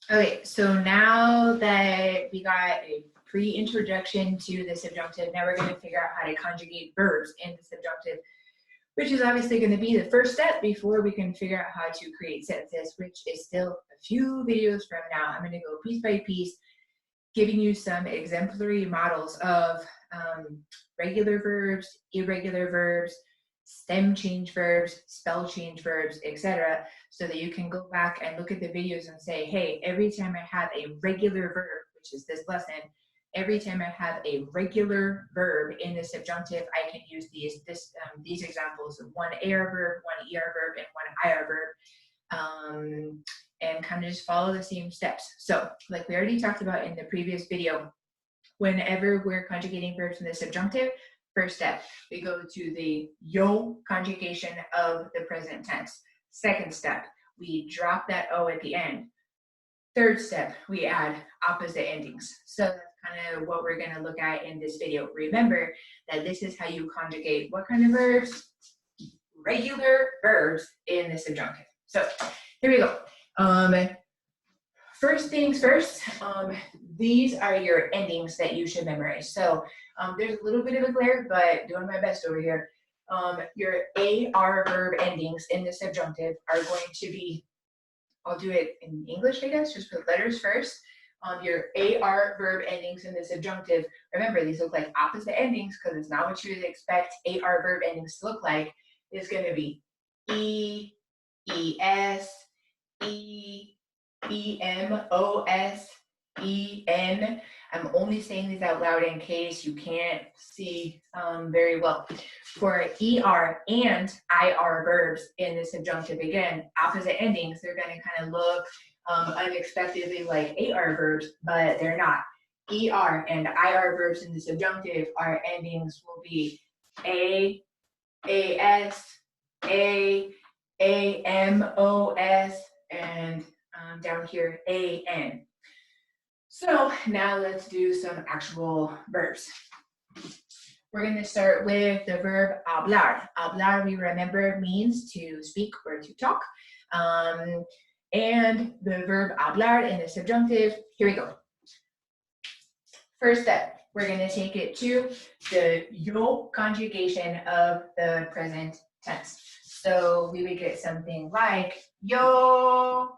Okay, so now that we got a pre-introduction to the subjunctive, now we're going to figure out how to conjugate verbs in the subjunctive, which is obviously going to be the first step before we can figure out how to create sentences, which is still a few videos from now. I'm going to go piece by piece, giving you some exemplary models of regular verbs, irregular verbs, stem change verbs, spell change verbs, etc., so that you can go back and look at the videos and say, hey, every time I have a regular verb, which is this lesson, every time I have a regular verb in the subjunctive, I can use these examples of one AR verb, one ER verb, and one IR verb, and kind of just follow the same steps. So like we already talked about in the previous video, whenever we're conjugating verbs in the subjunctive, first step, we go to the yo conjugation of the present tense. Second step, we drop that O at the end. Third step, we add opposite endings. So that's kind of what we're going to look at in this video. Remember that this is how you conjugate what kind of verbs? Regular verbs in the subjunctive. So here we go. First things first, these are your endings that you should memorize. So there's a little bit of a glare, but doing my best over here. Your AR verb endings in the subjunctive are going to be, I'll do it in English, I guess, just put letters first. Your AR verb endings in the subjunctive, remember these look like opposite endings because it's not what you would expect AR verb endings to look like. It's going to be E, ES, E, EMOS, EN. I'm only saying these out loud in case you can't see very well. For ER and IR verbs in the subjunctive, again, opposite endings, they're going to kind of look unexpectedly like AR verbs, but they're not. ER and IR verbs in the subjunctive, our endings will be A, AS, A, AMOS, and down here, AN. So now let's do some actual verbs. We're going to start with the verb hablar. Hablar, we remember, means to speak or to talk. And the verb hablar in the subjunctive, here we go. First step, we're going to take it to the yo conjugation of the present tense. So we would get something like yo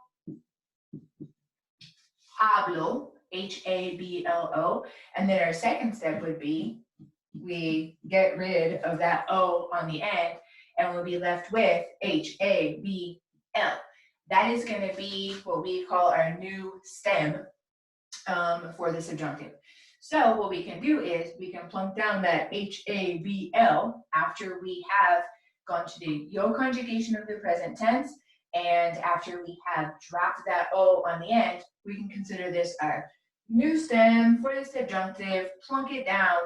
hablo, Hablo, and then our second step would be we get rid of that O on the end and we'll be left with Habl. That is going to be what we call our new stem for the subjunctive. So what we can do is we can plunk down that Habl after we have gone to the yo conjugation of the present tense, and after we have dropped that O on the end, we can consider this our new stem for the subjunctive, plunk it down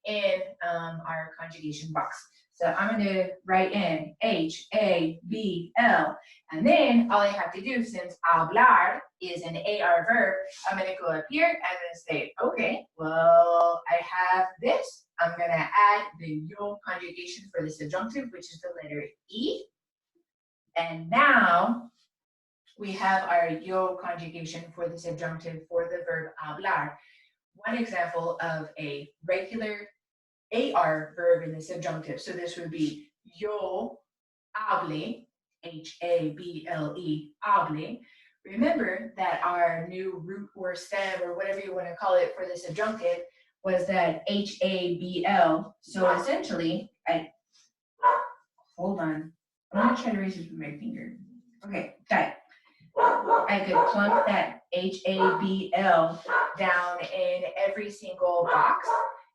in our conjugation box. So I'm going to write in Habl, and then all I have to do, since hablar is an AR verb, I'm going to go up here and I'm going to say, okay, well, I have this. I'm going to add the yo conjugation for the subjunctive, which is the letter E. And now we have our yo conjugation for the subjunctive for the verb hablar. One example of a regular AR verb in the subjunctive. So this would be yo hable, Hable, hable. Remember that our new root or stem or whatever you want to call it for the subjunctive was that Habl. So essentially, hold on. I'm going to try to erase this with my finger. Okay, got it. I could plunk that Habl down in every single box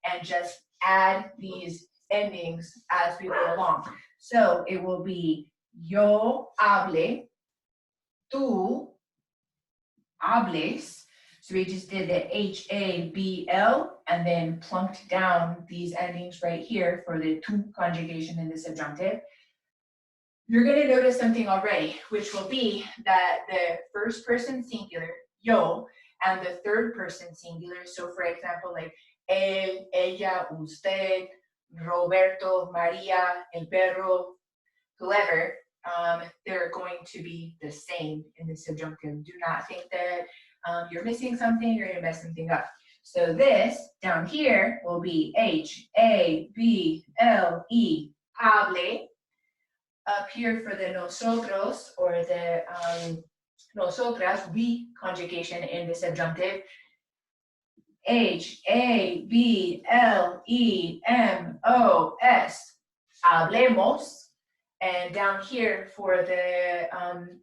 and just add these endings as we go along. So it will be yo hable, tú hables. So we just did the Habl and then plunked down these endings right here for the tú conjugation in the subjunctive. You're going to notice something already, which will be that the first person singular, yo, and the third person singular, so for example, like él, ella, usted, Roberto, Maria, el perro, whoever, they're going to be the same in the subjunctive. Do not think that you're missing something, you're gonna mess something up. So this down here will be H-A-B-L-E, hable. Up here for the nosotros or the nosotras, we conjugation in the subjunctive, H-A-B-L-E-M-O-S, hablemos. And down here for the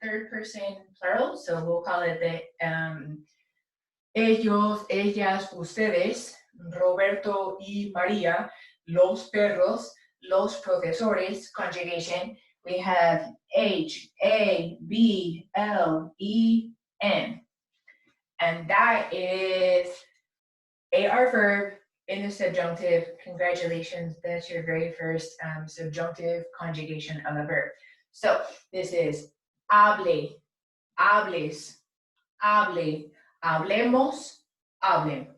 third person plural, so we'll call it the ellos, ellas, ustedes, Roberto y María, los perros, los profesores, conjugation. We have H-A-B-L-E-N. And that is AR verb in the subjunctive. Congratulations, that's your very first subjunctive conjugation of a verb. So this is hable, hables, hable, hablemos, hablen.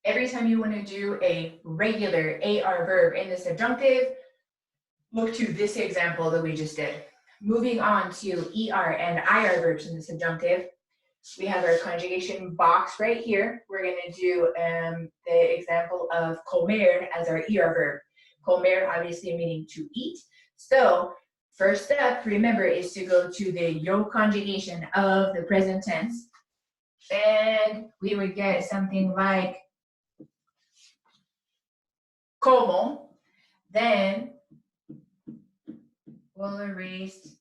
Every time you want to do a regular AR verb in the subjunctive, look to this example that we just did. Moving on to ER and IR verbs in the subjunctive, we have our conjugation box right here. We're going to do the example of comer as our ER verb. Comer obviously meaning to eat. So first step, remember, is to go to the yo conjugation of the present tense. And we would get something like como. Then we'll erase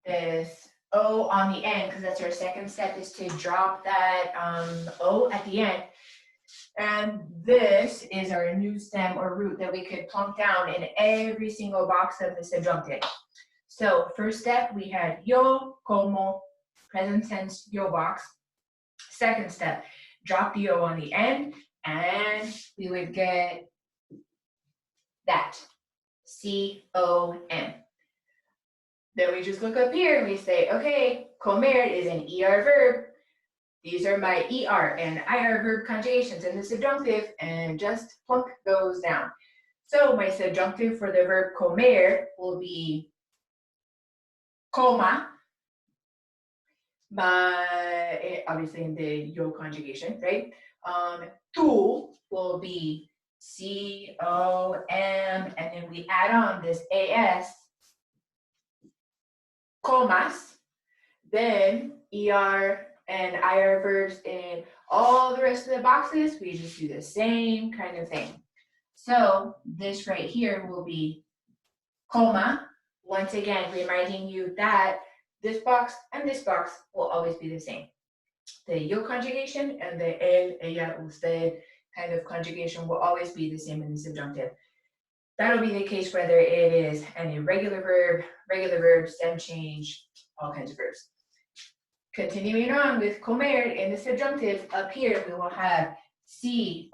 this O on the end, because that's our second step, is to drop that O at the end. And this is our new stem or root that we could plunk down in every single box of the subjunctive. So first step, we had yo, como, present tense, yo box. Second step, drop the O on the end, and we would get that, C-O-M. Then we just look up here and we say, okay, comer is an ER verb. These are my ER and IR verb conjugations in the subjunctive, and just plunk those down. So my subjunctive for the verb comer will be coma. Obviously in the yo conjugation, right? Tu will be C-O-M, and then we add on this A-S, comas. Then ER and IR verbs in all the rest of the boxes, we just do the same kind of thing. So this right here will be coma. Once again, reminding you that this box and this box will always be the same. The yo conjugation and the él, ella, usted kind of conjugation will always be the same in the subjunctive. That'll be the case whether it is an irregular verb, stem change, all kinds of verbs. Continuing on with comer in the subjunctive, up here we will have C-O-M-A-M-O-S,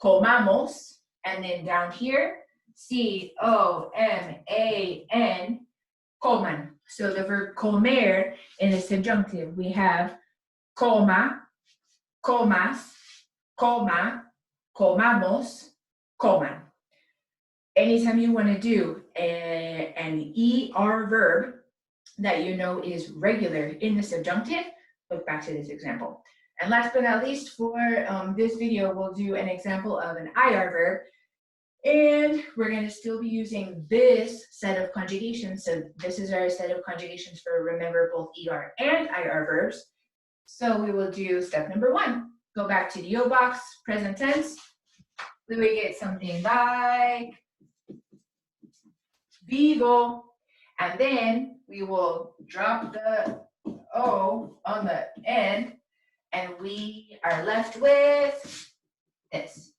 comamos, and then down here, C-O-M-A-N, coman. So the verb comer in the subjunctive, we have coma, comas, coma, comamos, coman. Anytime you want to do an ER verb that you know is regular in the subjunctive, look back to this example. And last but not least, for this video, we'll do an example of an IR verb. And we're going to still be using this set of conjugations. So this is our set of conjugations for, remember, both ER and IR verbs. So we will do step number 1. Go back to the yo box, present tense. We will get something like vivo. And then we will drop the O on the end. And we are left with this.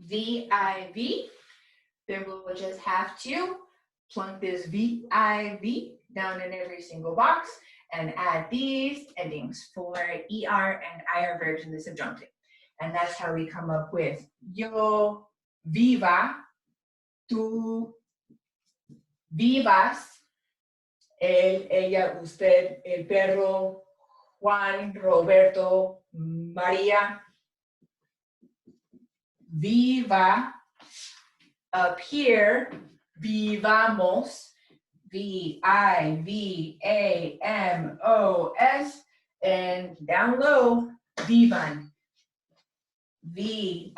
V-I-V, then we will just have to plunk this V-I-V down in every single box and add these endings for ER and IR verbs in the subjunctive. And that's how we come up with yo viva, tú vivas, él, ella, usted, el perro, Juan, Roberto, María, viva. Up here, vivamos, V-I-V-A-M-O-S. And down low, vivan. V-I-V-A-N.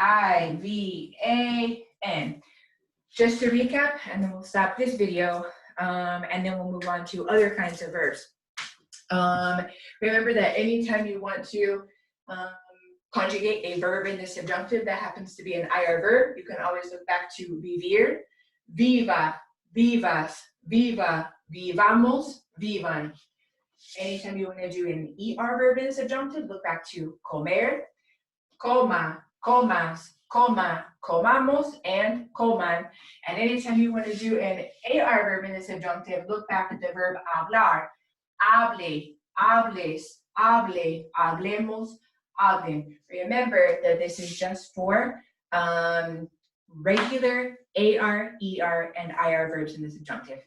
Just to recap, and then we'll stop this video, and then we'll move on to other kinds of verbs. Remember that anytime you want to conjugate a verb in the subjunctive that happens to be an IR verb, you can always look back to vivir, viva, vivas, viva, vivamos, vivan. Anytime you want to do an ER verb in the subjunctive, look back to comer, coma, comas, coma, comamos, and coman. And anytime you want to do an AR verb in the subjunctive, look back at the verb hablar, hable, hables, hable, hablemos, hablen. Remember that this is just for regular AR, ER, and IR verbs in the subjunctive.